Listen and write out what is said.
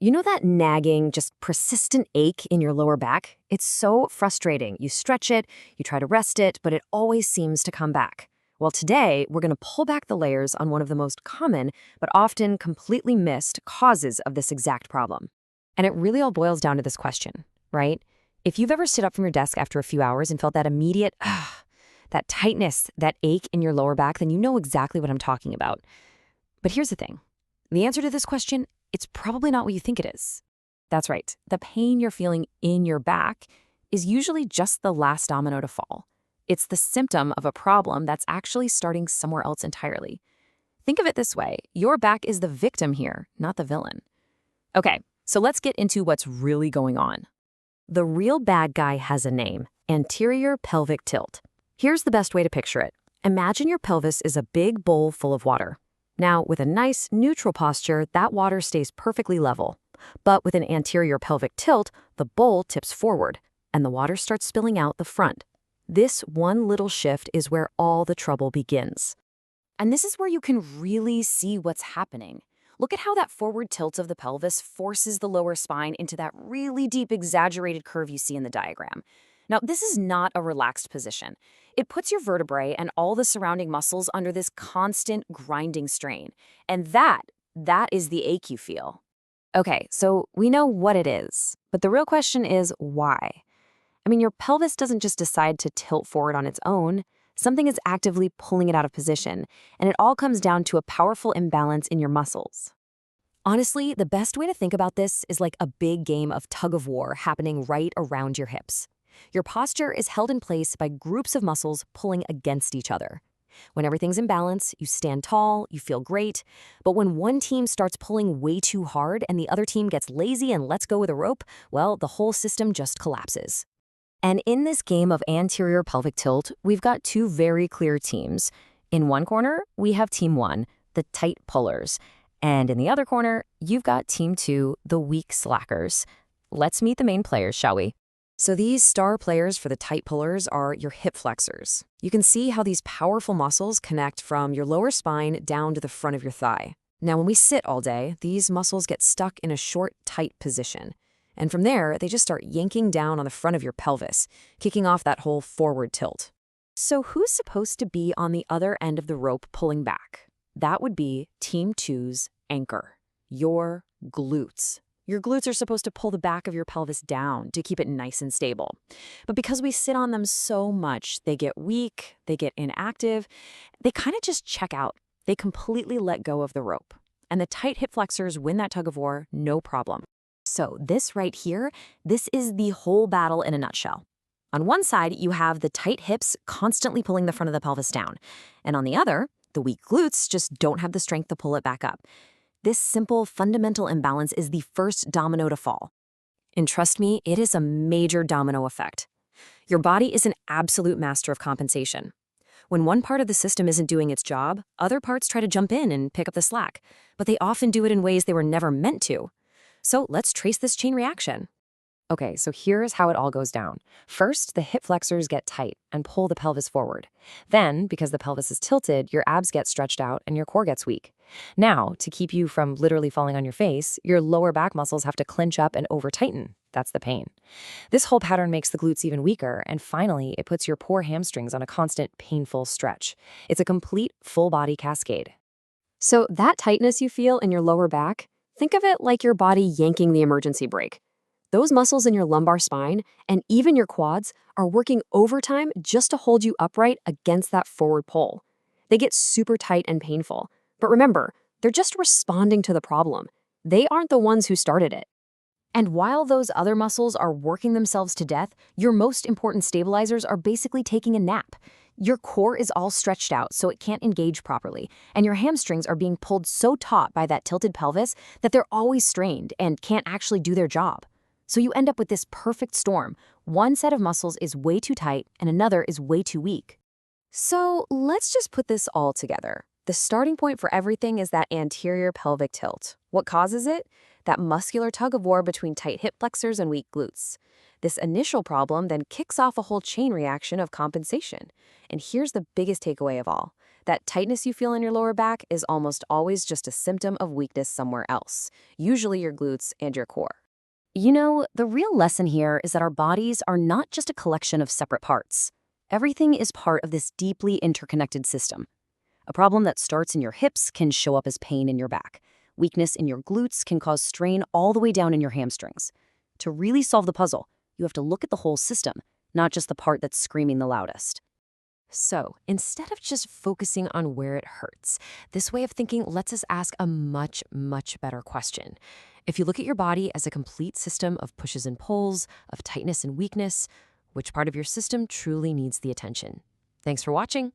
You know that nagging, just persistent ache in your lower back? It's so frustrating. You stretch it, you try to rest it, but it always seems to come back. Well, today, we're going to pull back the layers on one of the most common, but often completely missed causes of this exact problem. And it really all boils down to this question, right? If you've ever stood up from your desk after a few hours and felt that immediate, that tightness, that ache in your lower back, then you know exactly what I'm talking about. But here's the thing. The answer to this question, it's probably not what you think it is. That's right. The pain you're feeling in your back is usually just the last domino to fall. It's the symptom of a problem that's actually starting somewhere else entirely. Think of it this way. Your back is the victim here, not the villain. Okay, so let's get into what's really going on. The real bad guy has a name, anterior pelvic tilt. Here's the best way to picture it. Imagine your pelvis is a big bowl full of water. Now, with a nice, neutral posture, that water stays perfectly level. But with an anterior pelvic tilt, the bowl tips forward, and the water starts spilling out the front. This one little shift is where all the trouble begins. And this is where you can really see what's happening. Look at how that forward tilt of the pelvis forces the lower spine into that really deep, exaggerated curve you see in the diagram. Now, this is not a relaxed position. It puts your vertebrae and all the surrounding muscles under this constant grinding strain. And that is the ache you feel. Okay, so we know what it is, but the real question is why? I mean, your pelvis doesn't just decide to tilt forward on its own. Something is actively pulling it out of position, and it all comes down to a powerful imbalance in your muscles. Honestly, the best way to think about this is like a big game of tug-of-war happening right around your hips. Your posture is held in place by groups of muscles pulling against each other. When everything's in balance, you stand tall, you feel great. But when one team starts pulling way too hard and the other team gets lazy and lets go with a rope, well, the whole system just collapses. And in this game of anterior pelvic tilt, we've got two very clear teams. In one corner, we have Team 1, the tight pullers. And in the other corner, you've got Team 2, the weak slackers. Let's meet the main players, shall we? So these star players for the tight pullers are your hip flexors. You can see how these powerful muscles connect from your lower spine down to the front of your thigh. Now, when we sit all day, these muscles get stuck in a short, tight position. And from there, they just start yanking down on the front of your pelvis, kicking off that whole forward tilt. So who's supposed to be on the other end of the rope pulling back? That would be Team 2's anchor, your glutes. Your glutes are supposed to pull the back of your pelvis down to keep it nice and stable. But because we sit on them so much, they get weak, they get inactive, they kind of just check out. They completely let go of the rope. And the tight hip flexors win that tug of war, no problem. So this right here, this is the whole battle in a nutshell. On one side, you have the tight hips constantly pulling the front of the pelvis down. And on the other, the weak glutes just don't have the strength to pull it back up. This simple, fundamental imbalance is the first domino to fall. And trust me, it is a major domino effect. Your body is an absolute master of compensation. When one part of the system isn't doing its job, other parts try to jump in and pick up the slack, but they often do it in ways they were never meant to. So let's trace this chain reaction. Okay, so here's how it all goes down. First, the hip flexors get tight and pull the pelvis forward. Then, because the pelvis is tilted, your abs get stretched out and your core gets weak. Now, to keep you from literally falling on your face, your lower back muscles have to clench up and over-tighten. That's the pain. This whole pattern makes the glutes even weaker, and finally, it puts your poor hamstrings on a constant, painful stretch. It's a complete, full-body cascade. So that tightness you feel in your lower back, think of it like your body yanking the emergency brake. Those muscles in your lumbar spine and even your quads are working overtime just to hold you upright against that forward pull. They get super tight and painful. But remember, they're just responding to the problem. They aren't the ones who started it. And while those other muscles are working themselves to death, your most important stabilizers are basically taking a nap. Your core is all stretched out so it can't engage properly, and your hamstrings are being pulled so taut by that tilted pelvis that they're always strained and can't actually do their job. So you end up with this perfect storm. One set of muscles is way too tight and another is way too weak. So let's just put this all together. The starting point for everything is that anterior pelvic tilt. What causes it? That muscular tug-of-war between tight hip flexors and weak glutes. This initial problem then kicks off a whole chain reaction of compensation. And here's the biggest takeaway of all. That tightness you feel in your lower back is almost always just a symptom of weakness somewhere else, usually your glutes and your core. You know, the real lesson here is that our bodies are not just a collection of separate parts. Everything is part of this deeply interconnected system. A problem that starts in your hips can show up as pain in your back. Weakness in your glutes can cause strain all the way down in your hamstrings. To really solve the puzzle, you have to look at the whole system, not just the part that's screaming the loudest. So, instead of just focusing on where it hurts, this way of thinking lets us ask a much, much better question. If you look at your body as a complete system of pushes and pulls, of tightness and weakness, which part of your system truly needs the attention? Thanks for watching.